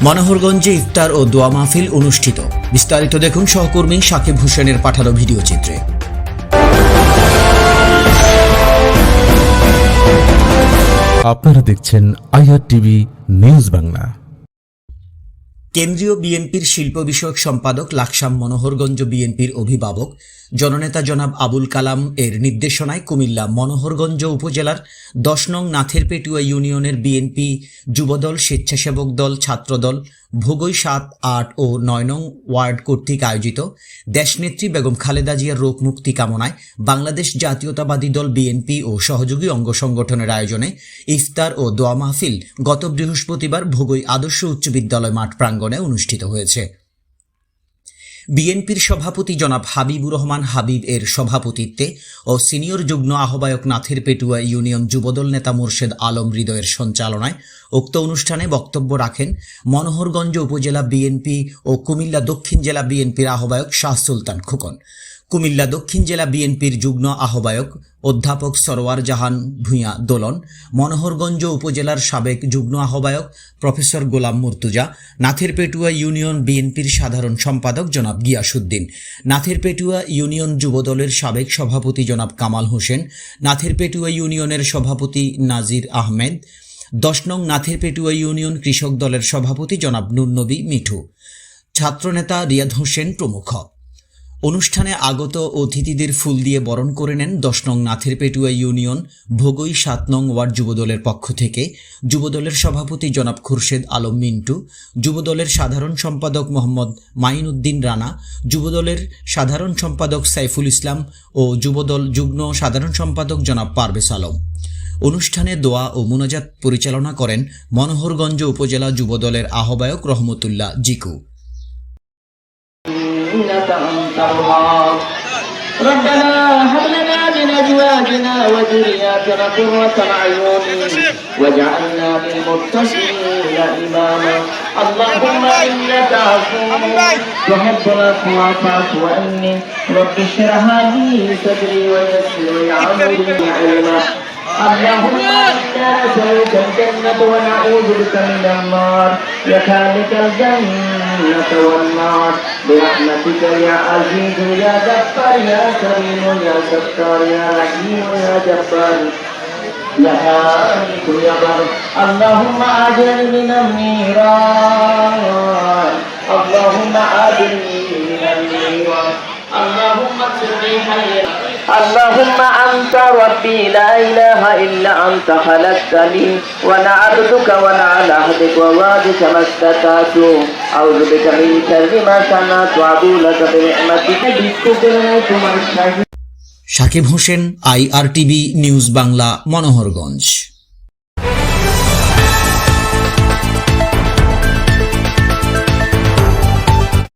মনোহরগঞ্জে ইফতার ও দোয়া মাহফিল অনুষ্ঠিত। বিস্তারিত দেখুন সহকর্মী সাকিব হোসেনের পাঠানো ভিডিও চিত্রে। আপনারা দেখছেন IRTV নিউজ বাংলা। কেন্দ্রীয় বিএনপির শিল্প বিষয়ক সম্পাদক লাকসাম মনোহরগঞ্জ বিএনপির অভিভাবক জননেতা জনাব আবুল কালাম এর নির্দেশনায় কুমিল্লা মনোহরগঞ্জ উপজেলার 10 নং নাথেরপেটুয়া ইউনিয়নের বিএনপি যুবদল, স্বেচ্ছাসেবক দল, ছাত্রদল, ভোগই 7, 8 ও 9 নং ওয়ার্ড কর্তৃক আয়োজিত দেশনেত্রী বেগম খালেদা জিয়ার রোগ মুক্তি কামনায় বাংলাদেশ জাতীয়তাবাদী দল বিএনপি ও সহযোগী অঙ্গ সংগঠনের আয়োজনে ইফতার ও দোয়া মাহফিল গত বৃহস্পতিবার ভোগই আদর্শ উচ্চ বিদ্যালয় মাঠ প্রাঙ্গণে অনুষ্ঠিত হয়েছে। বিএনপির সভাপতি জনাব হাবিবুর রহমান হাবিব এর সভাপতিত্বে ও সিনিয়র যুগ্ম আহ্বায়ক নাথেরপেটুয়া ইউনিয়ন যুবদল নেতা মোর্শেদ আলম হৃদয়ের সঞ্চালনায় উক্ত অনুষ্ঠানে বক্তব্য রাখেন মনোহরগঞ্জ উপজেলা বিএনপি ও কুমিল্লা দক্ষিণ জেলা বিএনপির আহ্বায়ক শাহ সুলতান খোকন, কুমিল্লা দক্ষিণ জেলা বিএনপির যুগ্ম আহ্বায়ক অধ্যাপক সরওয়ার জাহান ভূঁইয়া দোলন, মনোহরগঞ্জ উপজেলার সাবেক যুগ্ম আহ্বায়ক প্রফেসর গোলাম মুর্তুজা, নাথেরপেটুয়া ইউনিয়ন বিএনপির সাধারণ সম্পাদক জনাব গিয়াসউদ্দিন, নাথেরপেটুয়া ইউনিয়ন যুবদলের সাবেক সভাপতি জনাব কামাল হোসেন, নাথেরপেটুয়া ইউনিয়নের সভাপতি নাজির আহমেদ, 10 নং নাথেরপেটুয়া ইউনিয়ন কৃষক দলের সভাপতি জনাব নুরনবী মিঠু, ছাত্রনেতা রিয়াদ হোসেন প্রমুখ। অনুষ্ঠানে আগত অতিথিদের ফুল দিয়ে বরণ করে নেন 10 নং নাথেরপেটুয়া ইউনিয়ন ভোগই 7 নং ওয়ার্ড যুবদলের পক্ষ থেকে যুবদলের সভাপতি জনাব খুরশেদ আলম মিন্টু, যুবদলের সাধারণ সম্পাদক মোহাম্মদ মাইনউদ্দিন রানা, যুবদলের সাধারণ সম্পাদক সাইফুল ইসলাম ও যুবদল যুগ্ম সাধারণ সম্পাদক জনাব পারভেজ আলম। অনুষ্ঠানে দোয়া ও মুনাজাত পরিচালনা করেন মনোহরগঞ্জ উপজেলা যুবদলের আহ্বায়ক রহমতুল্লাহ জিকু। ربنا هب لنا من ازواجنا وذرياتنا قرة اعين واجعلنا للمتقين اماما اللهم انك عفو تحب العفو فاعف عني رب اشرح لي صدري ويسر لي امري علما اللهم انا نسالك الجنة ونعوذ بك من النار يا خالق الجنة والنار برحمتك يا عزيز يا جبار يا كريم يا ستار يا رحيم يا جبار يا خالق يا بر اللهم اجرني من النيران اللهم اجرني من النيران اللهم اغفرني حيا اللهم أنت ربي لا إله إلا أنت خلقتني وأنا عبدك وأنا على عهدك ووعدك ما استطعت أعوذ بك من شر ما صنعت وأبوء لك بنعمتك Shakib Hossain, IRTV news Bangla, Manoharganj.